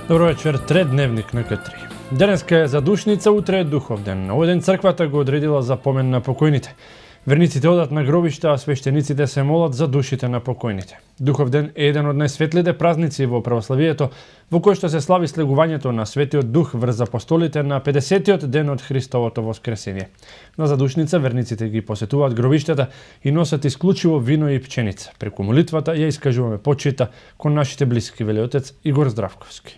Добро вечер, тредневник на К3. Денеска е задушница, утре е духов ден. Овој ден црквата го одредила за помен на покојните. Верниците одат на гробишта, а свештениците се молат за душите на покојните. Духов ден е еден од најсветлите празници во православието, во кој што се слави слегувањето на Светиот Дух врз апостолите на 50-тиот ден од Христовото воскресение. На задушница верниците ги посетуваат гробиштата и носат исклучиво вино и пченица. Преку молитвата ја искажуваме почита кон нашите блиски, вели отец Игор Здравковски.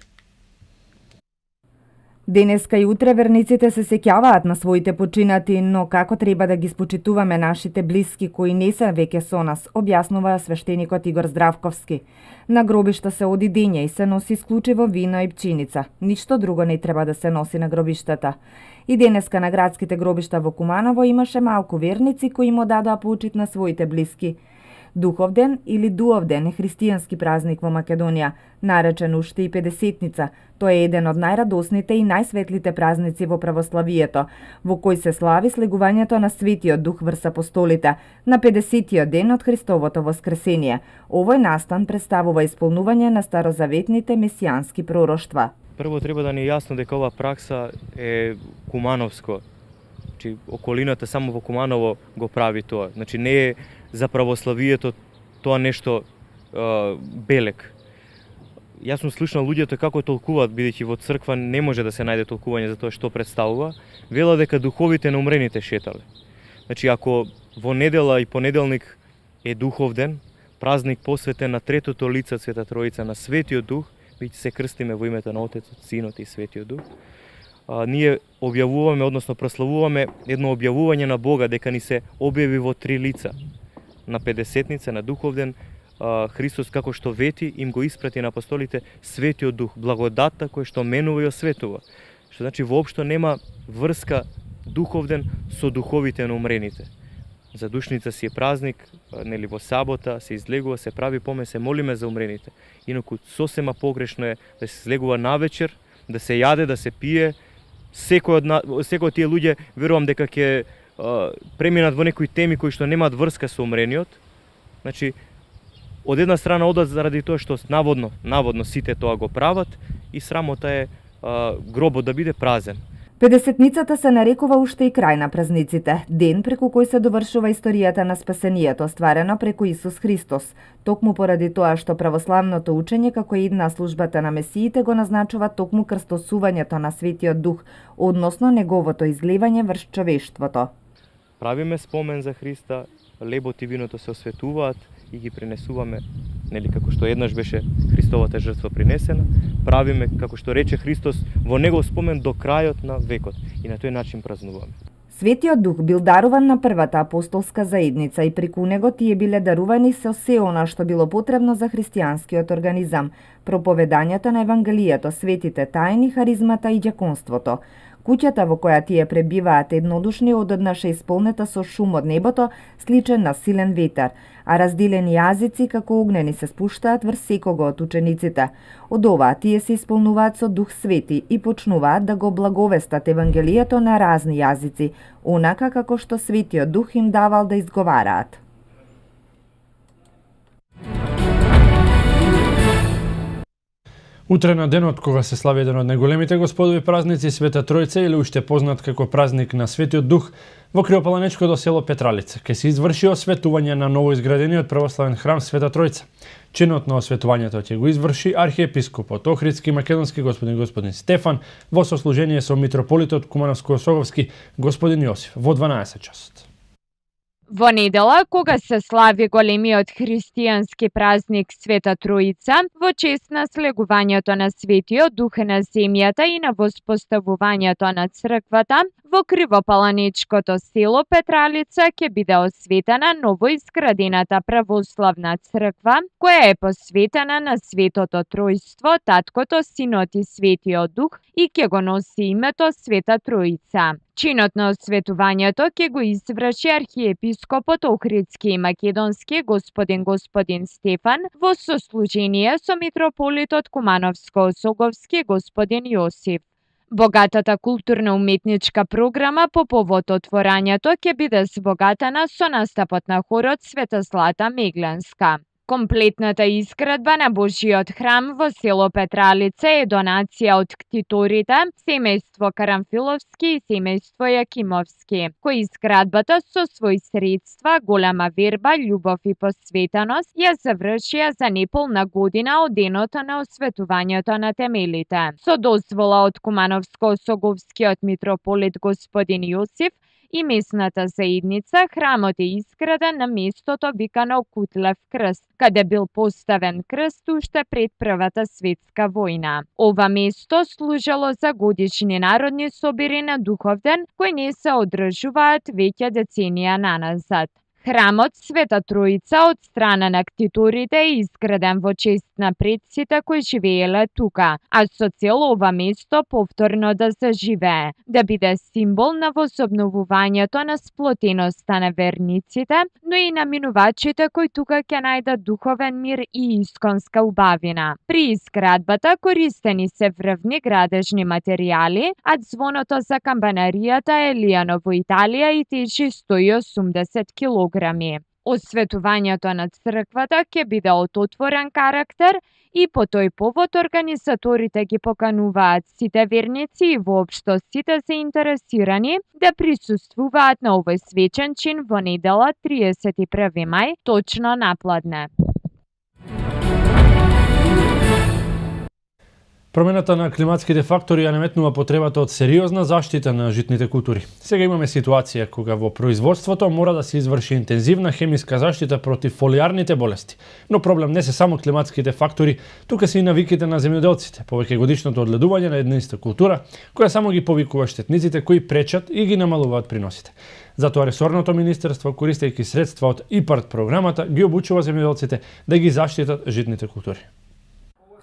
Денеска и утре верниците се сеќаваат на своите починати, но како треба да ги спочитуваме нашите блиски кои не се веќе со нас, објаснува свештеникот Игор Здравковски. На гробишта се оди дење и се носи исклучиво вино и пченица. Ништо друго не треба да се носи на гробиштата. И денеска на градските гробишта во Куманово имаше малку верници кои му дадоа почит на своите блиски. Духов ден или Дуов ден е христијански празник во Македонија, наречен уште и Педесетница. Тој е еден од најрадосните и најсветлите празници во православието, во кој се слави слегувањето на Светиот Дух врз апостолите на 50-тиот ден од Христовото воскресение. Овој настан представува исполнување на старозаветните месијански пророштва. Прво треба да ни е јасно дека ова пракса е кумановско. Значи, околината само во Куманово го прави тоа. Значи, не е за православието тоа нешто белек. Јас сум слушнал луѓето како толкуваат, бидејќи во црква не може да се најде толкување за тоа што представува. Вела дека духовите на умрените шетале. Значи, ако во недела и понеделник е духов ден, празник посветен на третото лице Света Троица, на Светиот Дух, бидејќи се крстиме во името на Отецот, Синот и Светиот Дух, ние објавуваме, односно прославуваме едно објавување на Бога дека ни се објави во три лица. На Педесетница, на Духов ден, Христос како што вети им го испрати на апостолите Светиот Дух, благодатта која што менува и осветува. Што значи воопшто нема врска Духов ден со духовите на умрените. За душница си е празник, нели во сабота се излегува, се прави помен, се молиме за умрените. Инаку сосема погрешно е да се излегува навечер, да се јаде, да се пие. Секој од тие луѓе верувам дека ќе преминат во некои теми кои што немаат врска со умрениот. Значи, од една страна одат заради тоа што наводно сите тоа го прават и срамота е гробот да биде празен. Педесетницата се нарекува уште и крај на празниците, ден преку кој се довршува историјата на спасението остварено преку Исус Христос. Токму поради тоа што православното учење како една службата на месиите го назначува токму крстосувањето на Светиот Дух, односно неговото излевање врз човештвото. Правиме спомен за Христа, лебот и виното се осветуваат и ги принесуваме, нели како што еднаш беше Христовата жртва принесена, правиме како што рече Христос во негов спомен до крајот на векот и на тој начин празнуваме. Светиот Дух бил даруван на првата апостолска заедница и преку него тие биле дарувани со се она што било потребно за христијанскиот организам, проповедањето на Евангелието, светите тајни, харизмата и ѓаконството. Куќата во која тие пребиваат еднодушни одеднаш е исполнета со шум од небото, сличен на силен ветер, а разделени јазици како огнени се спуштаат врз секого од учениците. Од ова тие се исполнуваат со Дух Свети и почнуваат да го благовестат Евангелието на разни јазици, онака како што Светиот Дух им давал да изговараат. Утре на денот кога се слави еден од најголемите господови празници, Света Тројца или уште познат како празник на Светиот Дух, во криопаланечкото село Петралица ќе се изврши осветување на новоизградениот православен храм Света Тројца. Чинот на осветувањето ќе го изврши архиепископот Охридски македонски господин Стефан во сослужение со митрополитот Кумановско-Осоговски господин Јосиф во 12 часот. Во недела, кога се слави големиот христијански празник Света Троица, во чест на слегувањето на Светиот Дух на земјата и на воспоставувањето на црквата, во кривопаланечкото село Петралица ќе биде осветена новоизградената православна црква, која е посветена на Светото Тројство, Таткото, Синот и Светиот Дух и ќе го носи името Света Троица. Чинот на осветувањето ќе го изврши архиепископот Охридски и македонски господин Стефан во сослужение со митрополитот Кумановско-Осоговски господин Јосиф. Богатата културно-уметничка програма по повод отворањето ќе биде збогатена со настапот на хорот Света Злата Мегленска. Комплетната изградба на Божиот храм во село Петралица е донација од ктиторите, семејство Карамфиловски и семејство Јакимовски, кои изградбата со своји средства, голема верба, љубов и посветеност ја завршија за неполна година од денот на осветувањето на темелите. Со дозвола од Кумановско-Осоговскиот митрополит господин Јосиф и местната заедница, храмот е изграден на местото викано Кутлев крст, каде бил поставен крст уште пред Првата светска војна. Ова место служело за годишни народни собири на Духовден, кои не се одржуваат веќе деценија наназад. Храмот Света Троица од страна на ктиторите е изграден во чест на предците кои живееле тука, а со цел ова место повторно да заживее, да биде символ на возобновувањето на сплотеноста на верниците, но и на минувачите кои тука ќе најдат духовен мир и исконска убавина. При изградбата користени се врвни градежни материјали, а звоното за камбанаријата е лијано во Италија и тежи 180 кг. Осветувањето на црквата ќе биде од отворен карактер и по тој повод организаторите ги покануваат сите верници и воопшто сите заинтересирани да присуствуваат на овој свечен чин во недела 31 мај, точно напладне. Промената на климатските фактори ја наметнува потребата од сериозна заштита на житните култури. Сега имаме ситуација кога во производството мора да се изврши интензивна хемиска заштита против фолиарните болести. Но проблем не се само климатските фактори, тука се и навиките на земјоделците, повеќе годишното одледување на една иста култура, која само ги повикува штетниците кои пречат и ги намалуваат приносите. Затоа ресорното министерство, користејќи средства од ИПАРД програмата, ги обучува земјоделците да ги заштитат житните култури.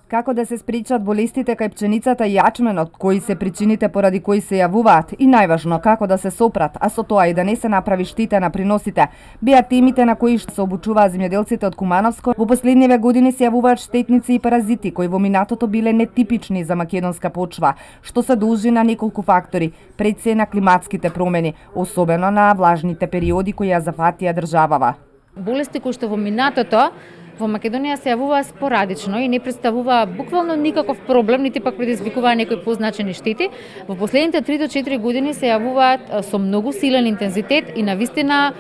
Како да се спречат болестите кај пченицата и јачменот, кои се причините поради кои се јавуваат и најважно како да се сопрат, а со тоа и да не се направи штета на приносите, беа темите на кои се обучуваа земјоделците од Кумановско. Во последниве години се јавуваат штетници и паразити кои во минатото биле нетипични за македонска почва, што се должи на неколку фактори, пред се на климатските промени, особено на влажните периоди кои ја зафатија државава. Болести кои што во минатото во Македонија се јавуваа спорадично и не представуваа буквално никаков проблем, нити пак предизвикуваа некои позначени штети. Во последните 3 до 4 години се јавуваат со многу силен интензитет и навистина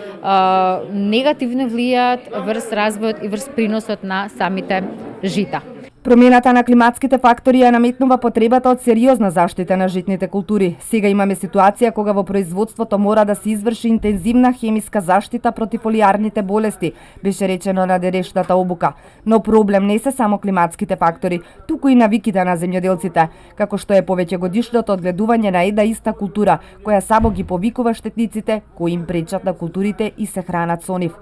негативно влијаат врз развојот и врз приносот на самите жита. Промената на климатските фактори ја наметнува потребата од сериозна заштита на житните култури. Сега имаме ситуација кога во производството мора да се изврши интензивна хемиска заштита против фолиарните болести, беше речено на денешната обука. Но проблем не се само климатските фактори, туку и навиките на земјоделците, како што е повеќе годишното одгледување на една иста култура, која само ги повикува штетниците кои им пречат на културите и се хранат со нив.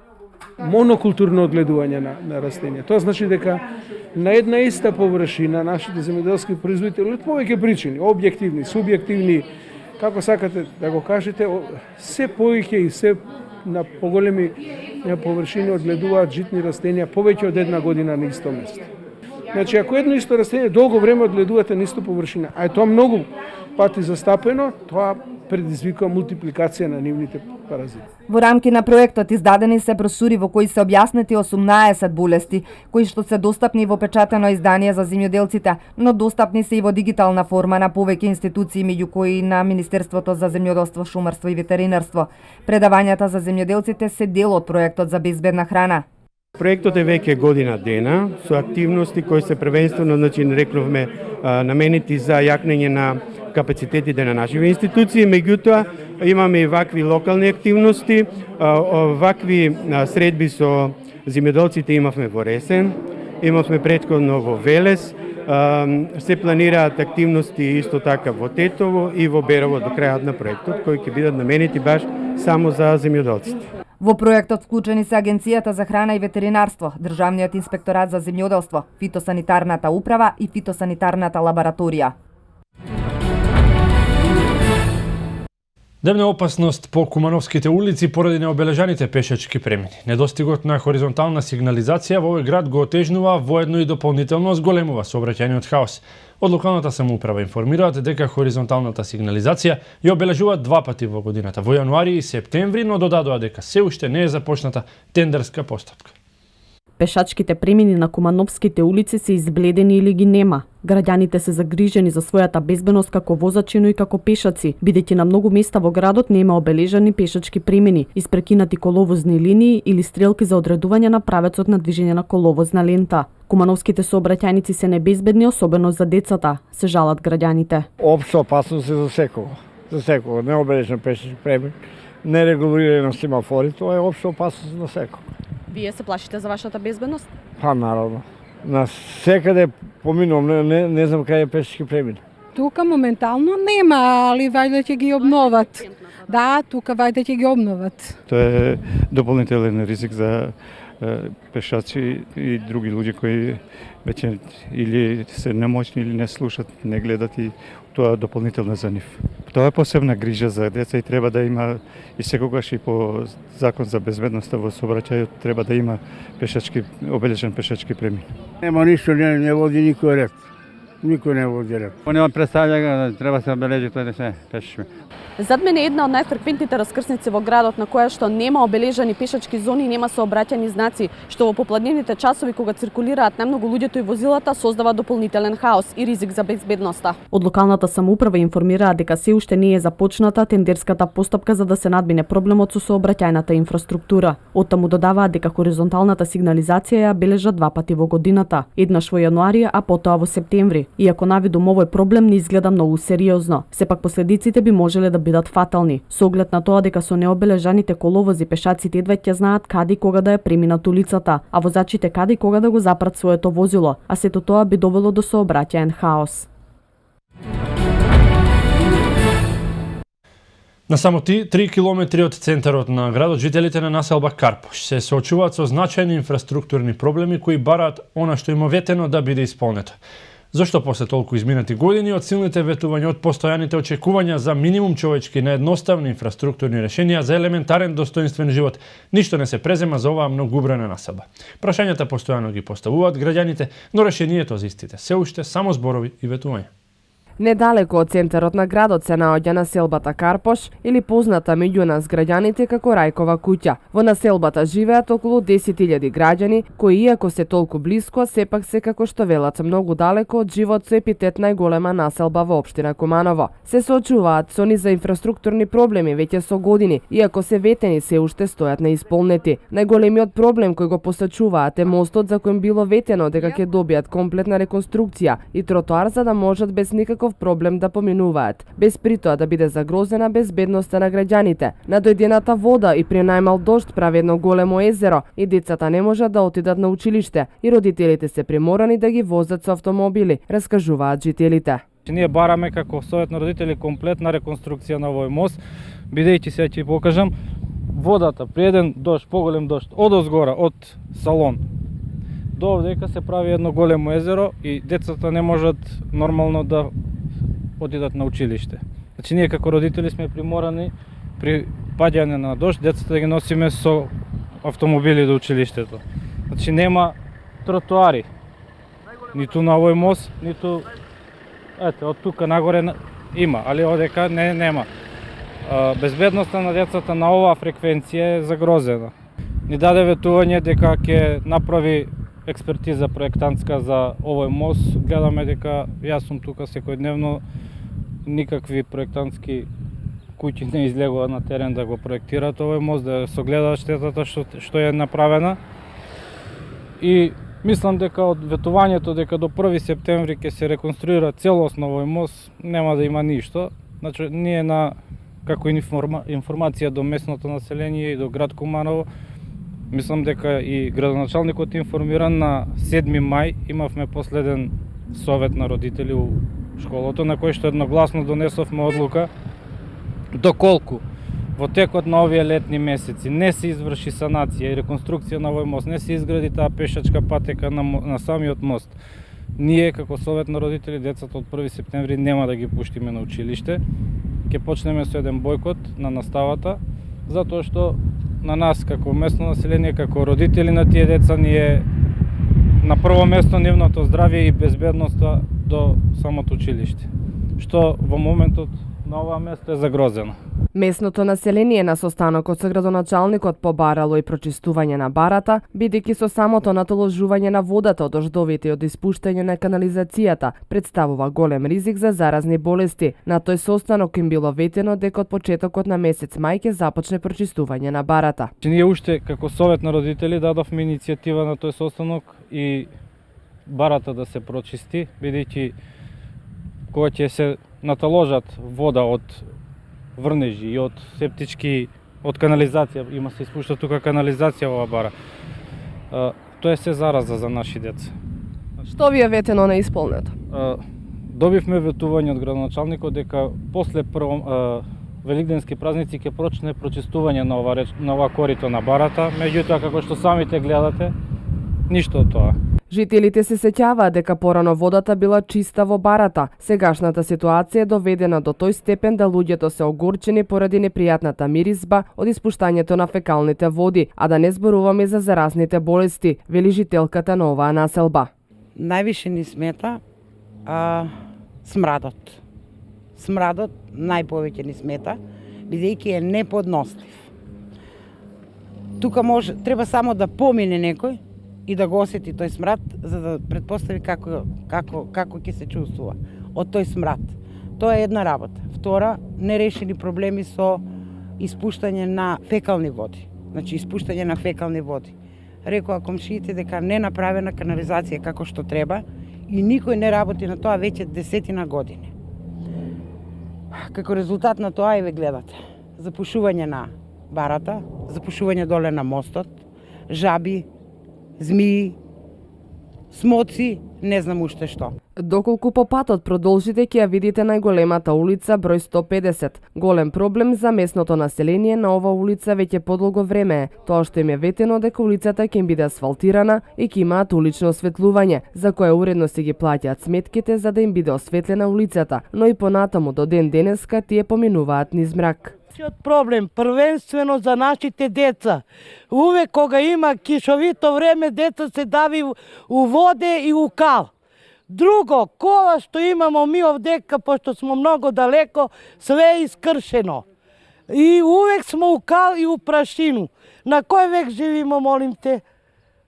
Монокултурно одгледување на растенија. Тоа значи дека на една иста површина нашите земјоделски производители од повеќе причини, објективни, субјективни, како сакате да го кажете, се повеќе и се на поголеми површини одгледуваат житни растенија повеќе од една година на исто место. Значи, ако едно исто растение долго време одгледувате на исто површина, а е тоа многу пати застапено, тоа предизвикува мултипликација на нивните паразити. Во рамки на проектот издадени се брошури во кои се објаснети 18 болести, кои што се достапни во печатено издание за земјоделците, но достапни се и во дигитална форма на повеќе институции, меѓу кои на Министерството за земјоделство, шумарство и ветеринарство. Предавањата за земјоделците се дел од проектот за безбедна храна. Проектот е веќе година дена со активности кои се првенствено, значи рекловме, наменети за јакнење на капацитетите на нашите институции, меѓутоа имаме и вакви локални активности, вакви средби со земјоделците имавме во Ресен, имавме претходно во Велес, се планираат активности исто така во Тетово и во Берово до крајот на проектот, кои ќе бидат наменети баш само за земјоделците. Во проектот вклучени се Агенцијата за храна и ветеринарство, Државниот инспекторат за земјоделство, фитосанитарната управа и фитосанитарната лабораторија. Дневна опасност по Кумановските улици поради необележаните пешачки премини. Недостигот на хоризонтална сигнализација во овој град го отежнува, воедно и дополнително зголемува сообраќајниот хаос. Од локалната самоуправа информираат дека хоризонталната сигнализација ја обележуваат 2 пати во годината, во јануари и септември, но додадоа дека се уште не е започната тендерска постапка. Пешачките премини на кумановските улици се избледени или ги нема. Граѓаните се загрижени за својата безбедност како возачи, но и како пешаци, бидејќи на многу места во градот нема обележани пешачки премини, испрекинати коловозни линии или стрелки за одредување на правецот на движење на коловозна лента. Кумановските сообраќајници се небезбедни, особено за децата, се жалат граѓаните. Општа опасност е за секого, необележен пешачки премин, нерегулирано семафори, тоа е општа опасност на секого. Вие се плашите за вашата безбедност? Па наравно. На секаде поминувам, не знам кај е пешачки премин. Тука моментално нема, али вајде ќе ги обноват. Да, тука вајде ќе ги обноват. Тоа е дополнителен ризик за пешаци и други луѓе кои веќе или се немоćни или не слушат, не гледат и тоа е дополнително за нив. Тоа е посебна грижа за деца и треба да има и секогаш и по закон за безбедноста во сообраќајот треба да има обележен пешачки премин. Нема ништо, не води никој ред. Никој не води ред. Они представља треба се обележи тоа да се пешачки. Зад мене е една од најфреквентните раскрсници во градот на која што нема обележани пешачки зони и нема сообраќајни знаци, што во попладневните часови кога циркулираат најмногу луѓето и возилата создава дополнителен хаос и ризик за безбедноста. Од локалната самоуправа информираат дека се уште не е започната тендерската постапка за да се надмине проблемот со сообраќајната инфраструктура. Оттаму додаваат дека хоризонталната сигнализација ја бележат 2 пати во годината, еднаш во јануари, а потоа во септември. Иако навидум овој проблем не изгледа многу сериозно, сепак последиците би можеле да бидат фатални, со оглед на тоа дека со необележаните коловози пешаците едва ќе знаат каде и кога да ја преминат улицата, а возачите каде и кога да го запрат своето возило, а сето тоа би довело до сообраќаен хаос. На само 3 километри од центарот на градот, жителите на населба Карпош се соочуваат со значајни инфраструктурни проблеми кои бараат она што им ветено да биде исполнето. Зошто после толку изминати години од силните ветувања, од постојаните очекувања за минимум човечки на едноставни инфраструктурни решенија за елементарен достоинствен живот, ништо не се презема за оваа многоубрана населба? Прашањата постојано ги поставуваат граѓаните, но решението за истите се уште само зборови и ветувања. Недалеко од центарот на градот се наоѓа населбата Карпош, или позната меѓу нас граѓаните како Рајкова куќа. Во населбата живеат околу 10.000 граѓани, кои иако се толку блиско, сепак се како што велат многу далеко од живот со епитет најголема населба во општина Куманово. Се соочуваат со низа инфраструктурни проблеми веќе со години, иако се ветени се уште стојат неисполнети. Најголемиот проблем кој го посочуваат е мостот за кој било ветено дека ќе добијат комплетна реконструкција и тротоар за да можат без никаков проблем да поминуваат, без притоа да биде загрозена безбедноста на граѓаните. Надојдената вода и при најмал дожд прави едно големо езеро и децата не можат да отидат на училиште и родителите се приморани да ги возат со автомобили, раскажуваат жителите. Ние бараме како совет на родители комплетна реконструкција на овој мост, бидејќи се ќе покажам водата при еден дожд, поголем дожд, одозгора од салон до овдека се прави едно големо езеро и децата не можат нормално да отидат на училиште. Значи ние како родители сме приморани при паѓање на дожд децата да ги носиме со автомобили до училиштето. Значи нема тротоари ниту на овој мост, ниту од тука нагоре има, али одека нема. Безбедноста на децата на оваа фреквенција е загрозена. Ни даде ветување дека ќе направи експертиза проектантска за овој мост. Гледаме дека јас сум тука секојдневно, никакви проектантски куќи не излегува на терен да го проектираат овој мост, да согледаат штетата што е направена. И мислам дека од ветувањето дека до 1 септември ќе се реконструира целосно овој мост, нема да има ништо. Значи ние како информација до местното население и до град Куманово, мислам дека и градоначалникот информиран на 7 мај имавме последен совет на родители у школото на кој што едногласно донесовме одлука доколку во текот на овие летни месеци не се изврши санација и реконструкција на овој мост, не се изгради таа пешачка патека на самиот мост, ние како совет на родители децата од 1 септември нема да ги пуштиме на училиште. Ќе почнеме со еден бојкот на наставата, затоа што на нас како местно население, како родители на тие деца ни е на прво место нивното здравје и безбедноста до самото училиште, што во моментот на оваа место е загрозено. Местното население на состанокот со градоначалникот побарало и прочистување на барата, бидејќи со самото натоложување на водата од дождовите и од испуштање на канализацијата представува голем ризик за заразни болести. На тој состанок им било ветено дека од почетокот на месец мај ќе започне прочистување на барата. Ние уште како совет на родители дадовме иницијатива на тој состанок и барата да се прочисти, бидејќи кога ќе се наталожат вода од врнежи и од септички, од канализација, има се испушта тука канализација во бара. Тоа е се зараза за наши деца. Што ви е ветено на исполнето? Добивме ветување од градоначалникот дека после великденски празници ќе почне прочистување на ова корито на барата, меѓутоа како што самите гледате, ништо од тоа. Жителите се сеќаваат дека порано водата била чиста во барата. Сегашната ситуација е доведена до тој степен да луѓето се огорчени поради непријатната миризба од испуштањето на фекалните води, а да не зборуваме за заразните болести, вели жителката на оваа населба. Највише ни смета смрадот. Смрадот најповеќе ни смета, бидејќи е неподнослив. Тука треба само да помине некој и да го осети тој смрад, за да предпостави како ќе се чувствува од тој смрад. Тоа е една работа. Втора, нерешени проблеми со испуштање на фекални води. Значи, испуштање на фекални води. Рекоа комшиите дека не направена канализација како што треба и никој не работи на тоа веќе 10 години. Како резултат на тоа и ве гледате. Запушување на барата, запушување доле на мостот, жаби, змии, смоци, не знам уште што. Доколку по патот продолжите ќе ја видите најголемата улица број 150. Голем проблем за местното население на ова улица веќе подолго време е тоа што им е ветено дека улицата ќе им биде асфалтирана и ќе имаат улично осветлување, за кое уредно се ги плаќаат сметките за да им биде осветлена улицата, но и понатаму до ден денеска тие поминуваат низ мрак. Проблем првенствено за нашите деца. Увек кога има кишовито време, деца се дави у воде и у кал. Друго, кова што имамо ми овдека, пошто смо многу далеко, све е искршено. И увек смо у кал и у прашину. На кој век живимо, молим те?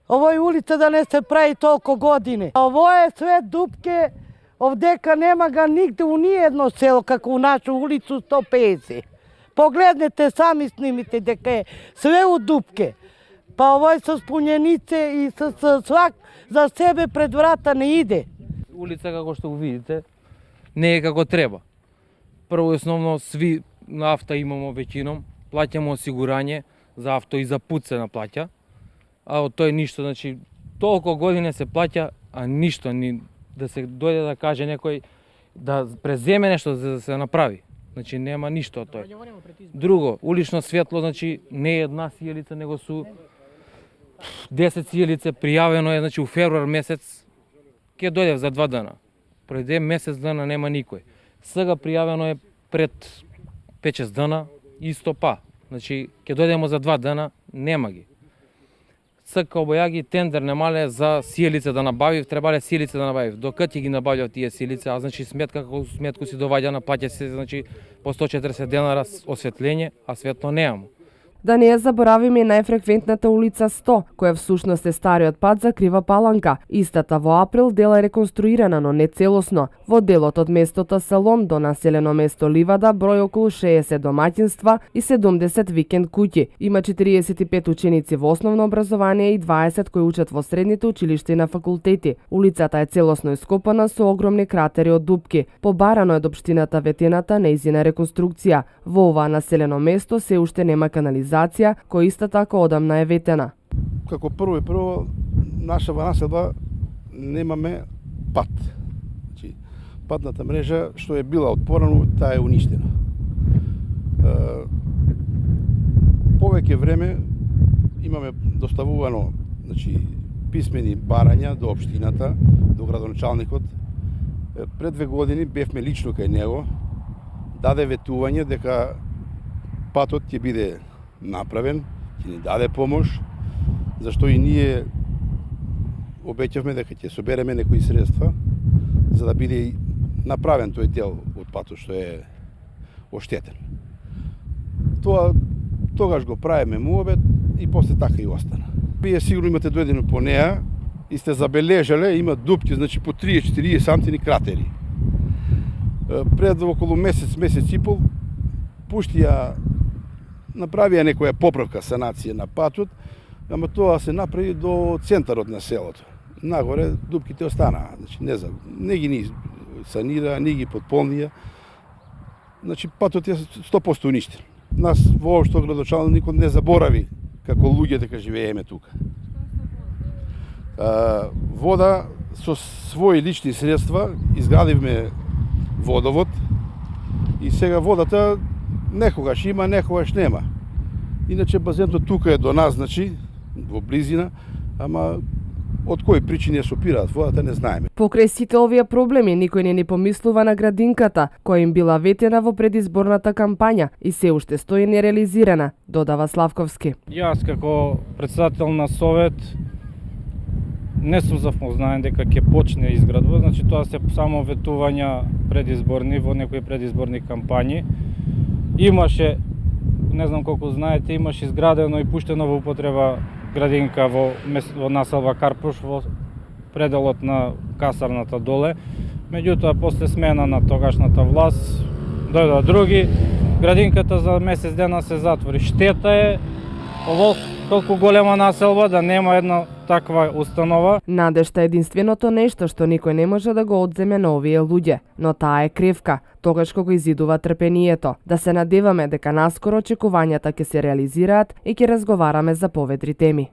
Овој улица да не се прави толку години. Ово е све дупке, овдека нема га нигде у ниедно село, како у нашу улицу 150. Погледнете сами, снимите дека е све у дупке. Па овој со спунјенице и со свак за себе пред врата не иде. Улица, како што го видите, не е како треба. Прво и основно, сви на авто имамо веќином, плаќаме осигурање за авто и за пут се наплаќа, а од тој ништо, значи, толку години се плаќа, а ништо, ни да се дојде да каже некој да преземе нешто за да се направи. Значи, нема ништо од тој. Друго, улично светло, значи, не е една сијалица, него су 10 сијалице, пријавено е, значи, у февруар месец, ќе дојде за 2 дана. Пред месец дана нема никој. Сега пријавено е пред 5-6 дана, исто па. Значи, ќе дојдемо за 2 дана, нема ги. Сега обојаги тендер немале за сијалице да набавив, требале сијалице да набавив. Докад ќе ги набавljав тие сијалице, а значи сметка како сметку си доваѓа на плаќа се, значи по 140 денара осветление, а светло немамо. Да не ја заборавиме и најфреквентната улица 100, која всушност е стариот пат за Крива Паланка. Истата во април дела е реконструирана, но не целосно. Во делот од местото Салон до населено место Ливада број околу 60 домаќинства и 70 викенд куќи. Има 45 ученици во основно образование и 20 кои учат во средните училишта и на факултети. Улицата е целосно ископана со огромни кратери од дупки. Побарано е од општината ветената нејзина реконструкција. Во ова населено место се уште нема канализација, кој иста така одамна е ветена. Како прво, наша населба немаме пат. Значи, патната мрежа што е била од порано, таа е уништена. Повеќе време имаме доставувано, значи, писмени барања до општината, до градоначалникот. Пред 2 години бевме лично кај него, даде ветување дека патот ќе биде направен, ќе ни даде помош, зашто и ние обеќавме дека ќе собереме некои средства за да биде направен тој дел од патот што е оштетен. Тоа тогаш го правиме муабет и после така и остана. Вие сигурно имате дојдено по неа и сте забележале, има дупки, значи по 30-40 сантини кратери. Пред околу месец и пол пуштија направија некоја поправка, санација на патот, ама тоа се направи до центарот на селото. Нагоре дупките останаа, значи не ги ни санира, не ги подполнија. Значи патот е 100% уништен. Нас воопшто градоначалникот не заборави како луѓе дека живееме тука. Вода со своји лични средства изградивме водовод и сега водата некогаш има, некогаш нема. Иначе базенот тука е до нас, значи, во близина, ама од кои причини ја сопираат водата не знаеме. Покрај сите овие проблеми, никој не ни помислува на градинката, која им била ветена во предизборната кампања и се уште стои нереализирана, додава Славковски. Јас како председател на совет не сум запознаен дека ќе почне изградба, значи тоа се само ветувања предизборни во некои предизборни кампањи. Имаше, не знам колку знаете, имаше изградено и пуштено во употреба градинка во населба Карпуш во пределот на касарната доле. Меѓутоа, после смена на тогашната власт, дојдоа други, градинката за месец дена се затвори. Штета е колку голема населба да нема една таква установа. Надежта е единственото нешто што никој не може да го одземе на овие луѓе, но таа е кревка, тогаш кога изидува трпението. Да се надеваме дека наскоро очекувањата ќе се реализираат и ќе разговараме за поведри теми.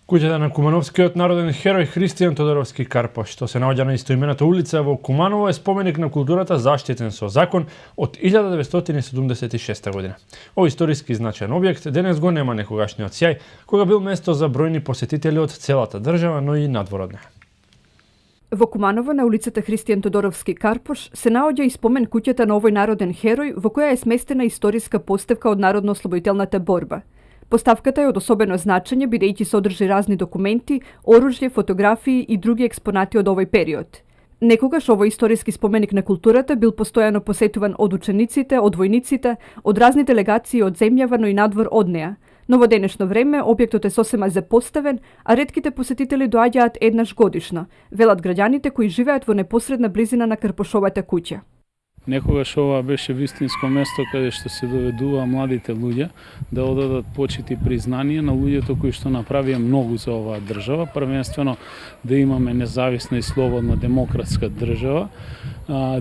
Куќата на кумановскиот народен херој Христијан Тодоровски Карпош, што се наоѓа на истоимената улица во Куманово, е споменик на културата заштитен со закон од 1976 година. Овој историски значаен објект денес го нема некогашниот сјај, кога бил место за бројни посетители од целата држава, но и надвор од неа. Во Куманово на улицата Христијан Тодоровски Карпош се наоѓа и спомен куќата на овој народен херој во која е сместена историска поставка од народно-ослободителната борба. Поставката е од особено значење бидејќи содржи разни документи, оружје, фотографии и други експонати од овој период. Некогаш овој историски споменик на културата бил постојано посетуван од учениците, од војниците, од разни делегации од земјава, но и надвор од неа. Но во денешно време објектот е сосема запоставен, а ретките посетители доаѓаат еднаш годишно, велат граѓаните кои живеат во непосредна близина на Карпошовата куќа. Некогаш ова беше вистинско место каде што се доведува младите луѓе да одадат почит и признание на луѓето кои што направија многу за оваа држава, првенствено да имаме независна и слободна демократска држава.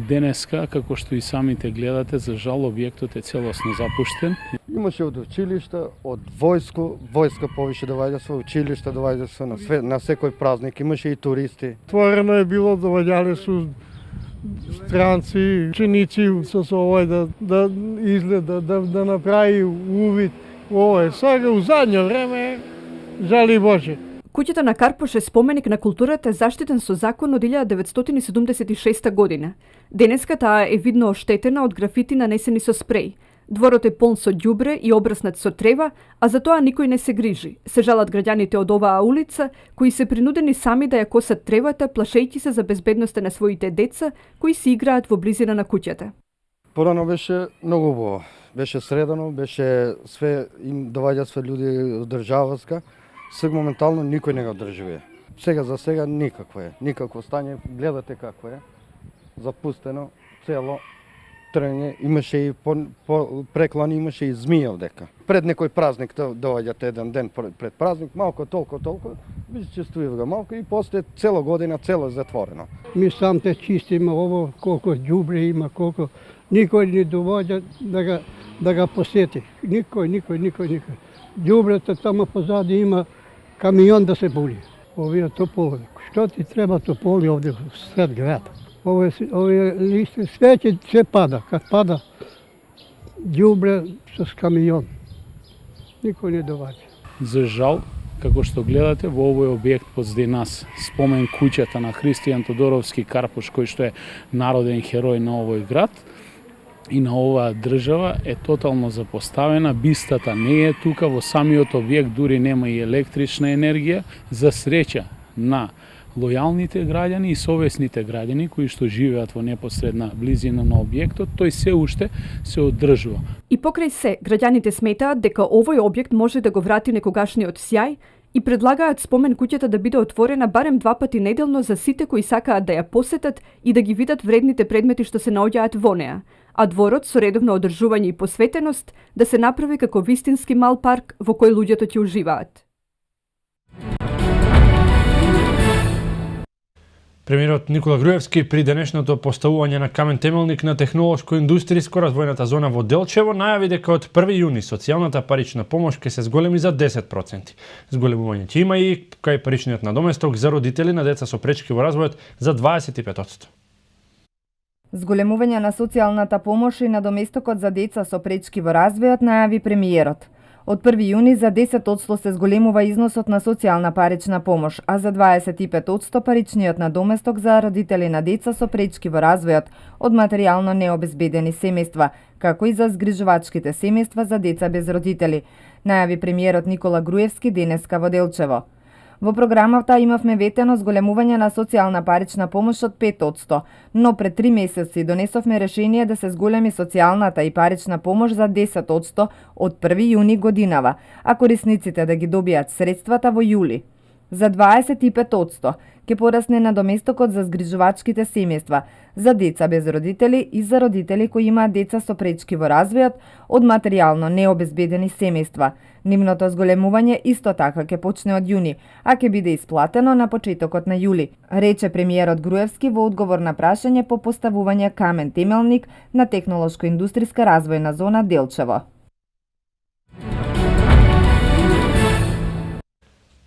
Денеска, како што и самите гледате, за жал објектот е целосно запуштен. Имаше од училишта, од војска повише доаѓа со училишта, доаѓа со на секој празник, имаше и туристи. Отворено е било, доаѓале со странци, ученици со овој да изгледа, да направи увид. Овој сега у задње време, жали Боже. Куќата на Карпош е споменик на културата заштитен со закон од 1976 година. Денеска таа е видно оштетена од графити нанесени со спреј. Дворот е полн со ѓубре и обраснат со трева, а за тоа никој не се грижи. Се жалат граѓаните од оваа улица, кои се принудени сами да ја косат тревата, плашејќи се за безбедноста на своите деца, кои си играат во близина на куќата. Порано беше многу убаво. Беше средано, беше све, им доаѓа све луѓе од државска. Сега моментално никој не го држи. Сега за сега никакво стање, гледате како е. Запустено, цело. Имаше и преклани, имаше и змија овдека. Пред некој празник доаѓате еден ден пред празник, малку толку, ви честуваме го малку и после цела година цело затворено. Ми самте чистиме ово, колку ѓубре има, колку никој не доаѓа да ga посети. Никој. Ѓубрето тамо позади има камион да се були. Овие тополи. Што ти треба тополи овде сред град? Овие листи, све пада. Кад пада, ѓубре со камион. Никој не доаѓа. За жал, како што гледате, во овој објект позади нас спомен куќата на Христијан Тодоровски Карпош, кој што е народен херој на овој град и на оваа држава, е тотално запоставена. Бистата не е тука, во самиот објект дури нема и електрична енергија. За среќа на лојалните граѓани и совесните граѓани кои што живеат во непосредна близина на објектот, тој се уште се одржува. И покрај се, граѓаните сметаат дека овој објект може да го врати некогашниот сјај и предлагаат спомен куќата да биде отворена барем 2 пати неделно за сите кои сакаат да ја посетат и да ги видат вредните предмети што се наоѓаат во неа, а дворот со редовно одржување и посветеност да се направи како вистински мал парк во кој луѓето ќе уживаат. Премиерот Никола Груевски при денешното поставување на камен темелник на технолошко-индустријско развојната зона во Делчево најави дека од 1 јуни социјалната парична помош ќе се зголеми за 10%. Зголемување ќе има и кај паричниот надоместок за родители на деца со пречки во развојот за 25%. Зголемување на социјалната помош и надоместокот за деца со пречки во развојот најави премиерот. Од 1 јуни за 10% се зголемува износот на социјална парична помош, а за 25% паричниот надоместок за родители на деца со пречки во развојот од материјално необезбедени семејства, како и за згрижувачките семејства за деца без родители, најави премиерот Никола Груевски денеска во Делчево. Во програмата имавме ветено зголемување на социјална парична помош од 5%, но пред 3 месеци донесовме решение да се зголеми социјалната и парична помош за 10% од 1 јуни годинава, а корисниците да ги добијат средствата во јули. За 25% ќе порасне надоместокот за згрижувачките семејства, за деца без родители и за родители кои имаат деца со пречки во развојот од материјално необезбедени семејства. Нивното зголемување исто така ќе почне од јуни, а ќе биде исплатено на почетокот на јули, рече премиерот Груевски во одговор на прашање по поставување камен темелник на технолошко-индустријска развојна зона Делчево.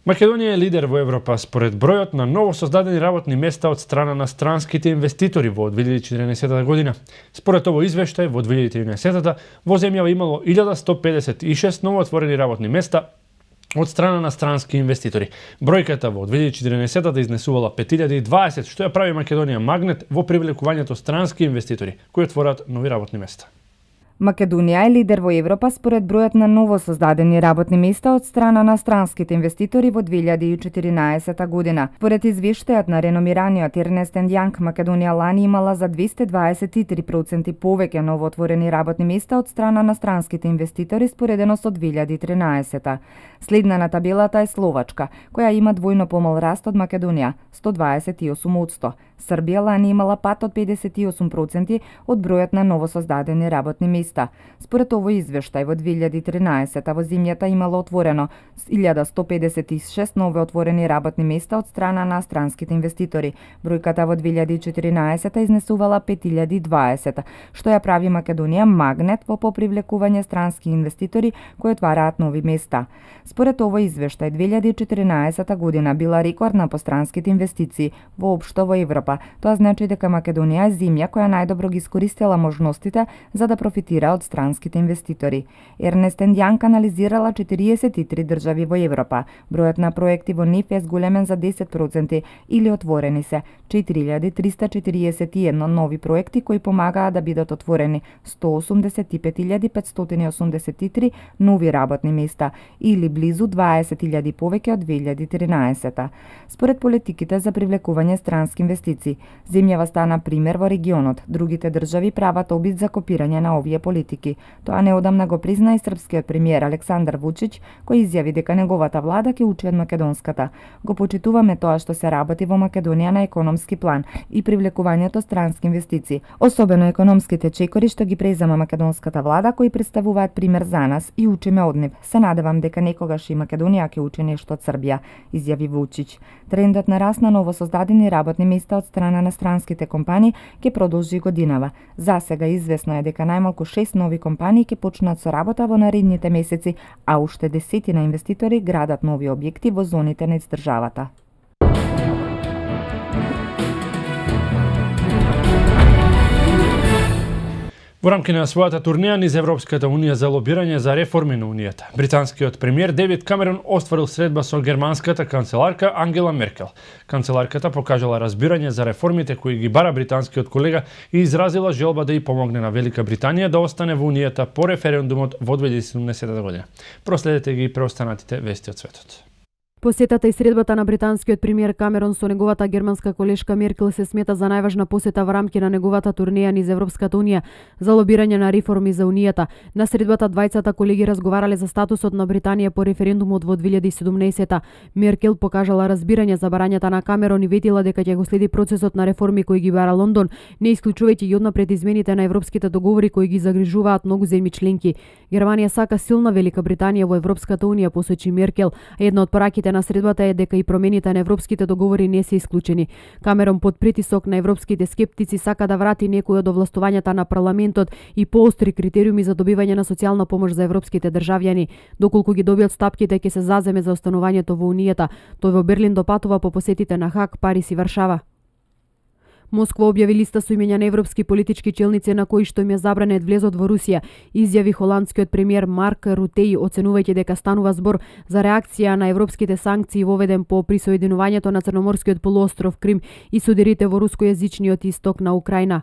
Македонија е лидер во Европа според бројот на ново создадени работни места од страна на странските инвеститори во 2014 година. Според овој извештај, во 2013 во земјава имало 1156 новоотворени работни места од страна на странски инвеститори. Бројката во 2014 изнесувала 5020, што ја прави Македонија магнет во привлекувањето странски инвеститори кои отвораат нови работни места. Македонија е лидер во Европа според бројот на ново создадени работни места од страна на странските инвеститори во 2014 година. Според извештајот на реномираниот Ернест енд Јанг, Македонија лани имала за 223% повеќе новоотворени работни места од страна на странските инвеститори споредено со 2013. Следна на табелата е Словачка, која има двојно помал раст од Македонија, 128%. Србија лани имала пат од 58% од бројот на новосоздадени работни места. Според овој извештај, во 2013 во земјата имало отворено 1156 нови отворени работни места од страна на странските инвеститори. Бројката во 2014 изнесувала 5020, што ја прави Македонија магнет во попривлекување странски инвеститори кои отвараат нови места. Според овој извештај, 2014 година била рекордна по странските инвестиции воопшто во Европа. Тоа значи дека Македонија е земја која најдобро ги искористила можностите за да профитира од странските инвеститори. Ернест енд Јанг анализирала 43 држави во Европа. Бројот на проекти во нив е зголемен за 10% или отворени се 4341 нови проекти кои помагаат да бидат отворени 185.583 нови работни места или близу 20.000 повеќе од 2013. Според политиките за привлекување странски инвестиции, земјава стана пример во регионот. Другите држави прават обид за копирање на овие политики. Тоа неодамна го призна и српскиот премиер Александар Вучич, кој изјави дека неговата влада ќе учи од македонската. Го почитуваме тоа што се работи во Македонија на економски план и привлекувањето странски инвестиции, особено економските чекори што ги презема македонската влада, кои представуваат пример за нас и учиме од нив. Се надевам дека некогаш и Македонија ќе учи нешто од Србија, изјави Вучич. Трендот на раст на новосоздадени работни места од страна на странските компании ќе продолжи годинава. За сега известно е дека најмалку 6 нови компании ќе почнат со работа во наредните месеци, а уште десетина инвеститори градат нови објекти во зоните низ државата. Во рамки на својата турнеја низ Европската унија за лобирање за реформи на унијата, британскиот премиер Девид Камерон остварил средба со германската канцеларка Ангела Меркел. Канцеларката покажала разбирање за реформите кои ги бара британскиот колега и изразила желба да ја помогне на Велика Британија да остане во унијата по референдумот во 2017 година. Проследете ги преостанатите вести од светот. Посетата и средбата на британскиот премиер Камерон со неговата германска колешка Меркел се смета за најважна посета во рамки на неговата турнеја низ Европската унија за лобирање на реформи за унијата. На средбата двајцата колеги разговарале за статусот на Британија по референдумот во 2017. Меркел покажала разбирање за барањата на Камерон и ветила дека ќе го следи процесот на реформи кои ги бара Лондон, не исклучувајќи и однапред измените на европските договори кои ги загрижуваат многу земји членки. Германија сака силна Велика Британија во Европската унија, посочи Меркел, а една од пораките на средбата е дека и промените на европските договори не се исклучени. Камерон под притисок на европските скептици сака да врати некои од овластувањата на парламентот и поостри критериуми за добивање на социјална помош за европските државјани. Доколку ги добиат стапките ќе се заземе за останувањето во унијата. Тој во Берлин допатува по посетите на Хаг, Париз и Варшава. Москва објави листа со имења на европски политички челници на кои што им е забранет влезот во Русија, изјави холандскиот премиер Марк Рутеј, оценувајќи дека станува збор за реакција на европските санкции воведен по присоединувањето на Црноморскиот полуостров Крим и судирите во рускојазичниот исток на Украина.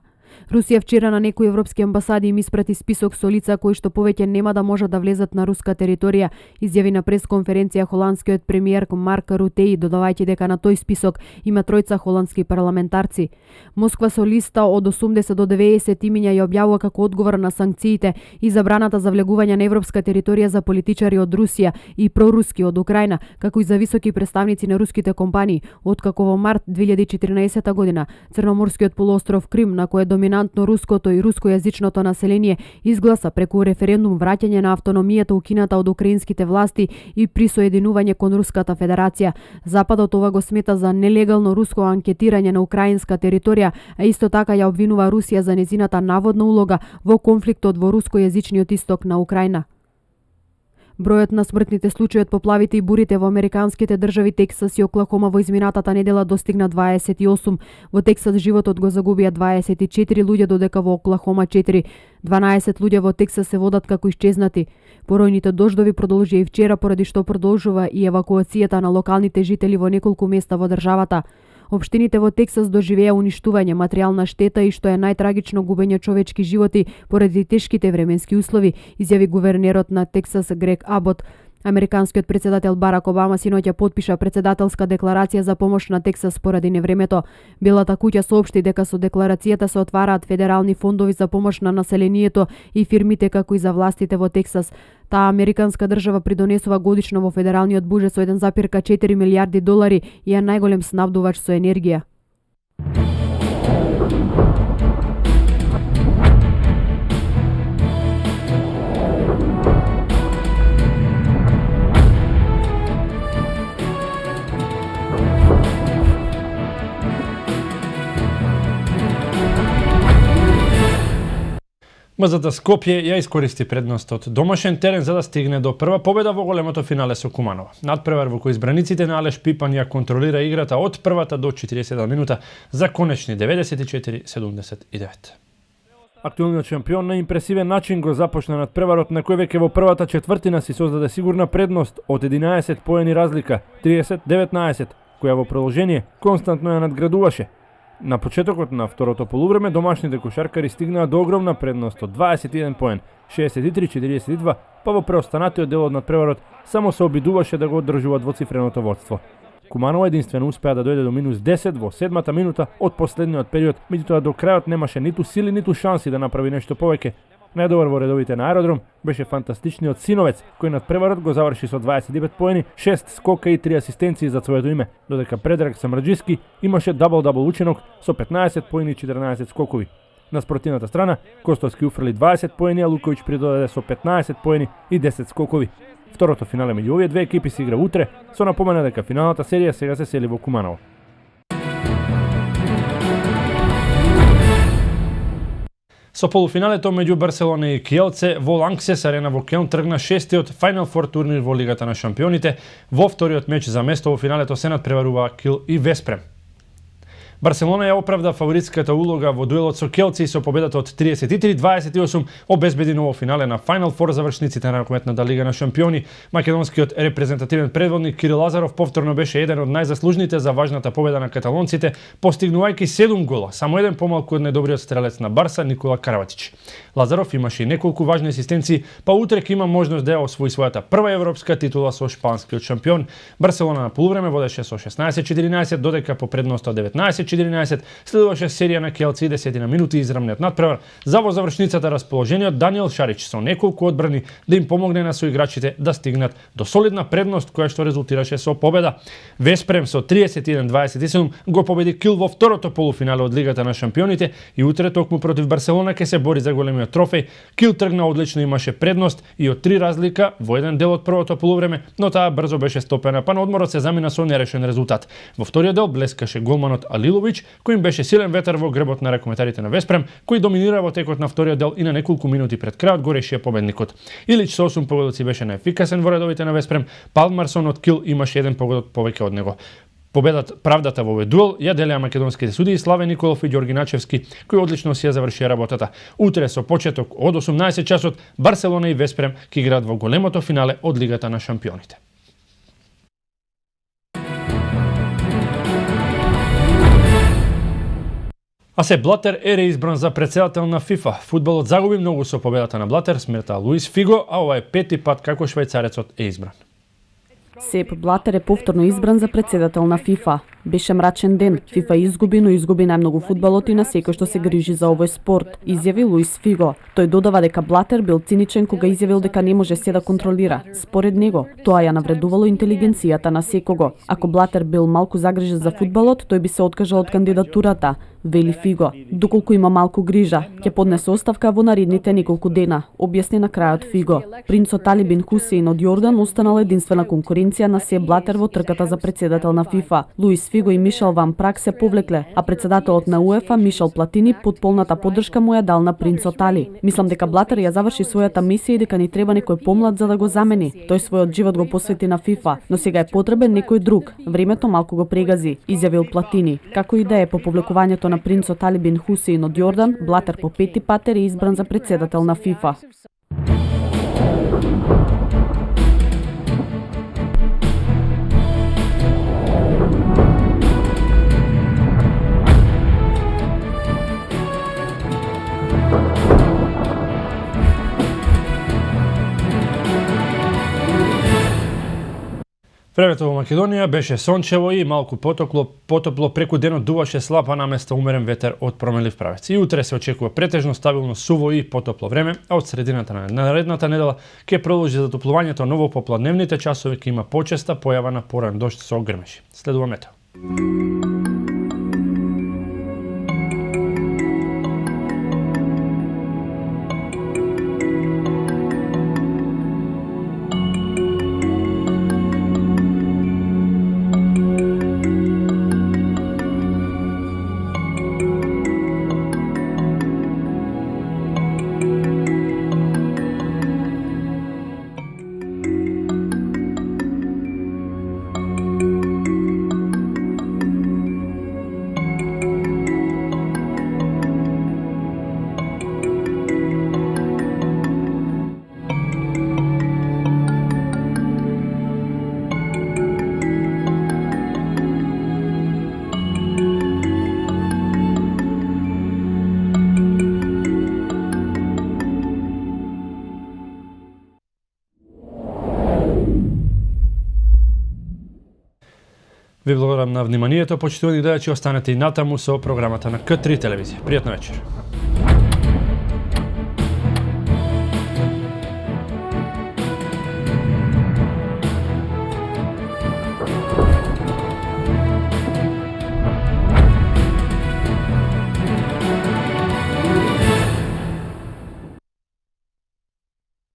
Русија вчера на некои европски амбасади им испрати список со лица кои што повеќе нема да можат да влезат на руска територија, изјави на пресконференција холандскиот премиер Марк Рутеј, додавајќи дека на тој список има тројца холандски парламентарци. Москва со листа од 80 до 90 имиња ја објавува како одговор на санкциите и забраната за влегување на европска територија за политичари од Русија и проруски од Украина, како и за високи представници на руските компании, откако во март 2014 година Црноморскиот полуостров Крим, на кој доминантно руското и рускојазичното население, изгласа преку референдум враќање на автономијата укината од украинските власти и присоединување кон Руската Федерација. Западот ова го смета за нелегално руско анкетирање на украинска територија, а исто така ја обвинува Русија за незината наводна улога во конфликтот во рускојазичниот исток на Украина. Бројот на смртните случаи од поплавите и бурите во американските држави Тексас и Оклахома во изминатата недела достигна 28. Во Тексас животот го загубија 24 луѓе, додека во Оклахома 4. 12 луѓе во Тексас се водат како исчезнати. Поројните дождови продолжија и вчера, поради што продолжува и евакуацијата на локалните жители во неколку места во државата. Општините во Тексас доживеа уништување, материјална штета и, што е најтрагично, губење човечки животи поради тешките временски услови, изјави гувернерот на Тексас Грег Абот. Американскиот председател Барак Обама синоќа потпиша председателска декларација за помош на Тексас поради невремето. Белата куќа соопшти дека со декларацијата се отвараат федерални фондови за помош на населението и фирмите, како и за властите во Тексас. Таа американска држава придонесува годишно во федералниот буџет со 1,4 милијарди долари и е најголем снабдувач со енергија. МЗД Скопје ја искористи предностот домашен терен за да стигне до прва победа во големото финале со Куманова. Надпревар во кој избраниците на Алеш Пипан ја контролира играта од првата до 47 минута за конечни 94-79. Актуелниот шампион на импресивен начин го започна надпреварот на кој веќе во првата четвртина си создаде сигурна предност од 11 поени разлика, 30-19, која во продолжение константно ја надградуваше. На почетокот на второто полувреме домашните кошаркари стигнаа до огромна предност од 21 поен, 63-42, па во преостанатиот дел од надпреварот само се обидуваше да го одржува двоцифреното водство. Куманова единствено успеа да дојде до минус 10 во седмата минута од последниот период, меѓутоа до крајот немаше ниту сили, ниту шанси да направи нешто повеќе. Најдобар во редовите на Аеродром беше фантастичниот Синовец, кој надпреварот го заврши со 25 поени, 6 скока и 3 асистенции за своето име, додека Предраг Самраджиски имаше дабл-дабл ученок со 15 поени и 14 скокови. На спротивната страна, Костовски уфрли 20 поени, а Луковиќ придодаде со 15 поени и 10 скокови. Второто финале меѓу овие две екипи се игра утре, со напомена дека финалната серија сега се сели во Куманово. Со полуфиналето меѓу Барселона и Киелце во Ланксес арена во Келн тргна шестиот Final Four турнир во Лигата на шампионите. Во вториот меч за место во финалето се надпреварува Кил и Веспрем. Барселона ја оправда фаворитската улога во дуелот со Келци и со победата од 33-28 обезбеди ново финале на Final Four завршниците на ракометната лига на шампиони. Македонскиот репрезентативен предводник Кирил Лазаров повторно беше еден од најзаслужните за важната победа на каталонците, постигнувајќи 7 гола, само еден помалку од најдобриот стрелец на Барса Никола Караватич. Лазаров имаше и неколку важни асистенции, па утрек има можност да ја освои својата прва европска титула со шпанскиот шампион. Барселона на полувреме водеше со 16-14, додека по предност од 19-14 следуваше серија на Келци и 10 минути израмниот надпревар за во завршницата расположениот Даниел Шарич со неколку одбрани да им помогне на соиграчите да стигнат до солидна предност која што резултираше со победа. Веспрем со 31-27 го победи Кил во второто полуфинале од Лигата на шампионите и утре токму против Барселона ќе се бори за големиот трофеј. Кил тргна одлично, имаше предност и од 3 разлика во еден дел од првото полувреме, но таа брзо беше стопена, па на одморот се замина со нерешен резултат. Во вториот дел блескаше голманот Алилович, кој им беше силен ветер во грбот на ракометарите на Веспрем, кој доминира во текот на вториот дел и на неколку минути пред крајот го решија победникот. Илич со 8 погодоци беше најефикасен во редовите на Веспрем, Палмарсон од Кил имаше еден погодот повеќе од него. Правдата во овој дуел ја делеа македонските судии Славе Николов и Ѓорги Начевски, кои одлично си ја завршија работата. Утре со почеток од 18 часот Барселона и Веспрем ќе играат во големото финале од Лигата на шампионите. А се Блатер е реизбран за председател на ФИФА. Фудбалот загуби многу со победата на Блатер, смета Луис Фиго, а ова е пети пат како швајцарецот е избран. Сеп Блатер е повторно избран за председател на ФИФА. Беше мрачен ден. ФИФА изгуби, но изгуби најмногу фудбалот и на секој што се грижи за овој спорт, изјави Луис Фиго. Тој додава дека Блатер бил циничен кога изјавил дека не може се да контролира. Според него, тоа ја навредувало интелигенцијата на секого. Ако Блатер бил малку загрижен за фудбалот, тој би се откажал од кандидатурата, вели Фиго. Доколку има малку грижа, ќе поднесе оставка во наредните неколку дена, објасни на крајот Фиго. Принцот Али бин Хусейн од Јордан останал единствена конкуренција на Сеп Блатер во трката за председател на ФИФА. Луис Фиго и Мишел Ван Прак се повлекле, а председателот на УЕФА Мишел Платини под полната поддршка му ја дал на принцот Али. Мислам дека Блатер ја заврши својата мисија и дека ни треба некој помлад за да го замени. Тој својот живот го посвети на ФИФА, но сега е потребен некој друг. Времето малку го прегази, изјавил Платини. Како и да е, по повлекувањето на принцот Али бин Хусейн од Јордан, Блатер по пети пат е избран за председател на ФИФА. Времето во Македонија беше сончево и малку потопло, преку денот дуваше слаб, а наместо умерен ветер од променлив правец. И утре се очекува претежно стабилно суво и потопло време, а од средината на наредната недела ќе продолжи затоплувањето, ново попладневните часови ќе има почеста појава на поран дожд со грмеши. Следува метео. Ви благодарам на вниманието, почитувани гледачи, останете и натаму со програмата на К3 телевизија. Пријатна вечер.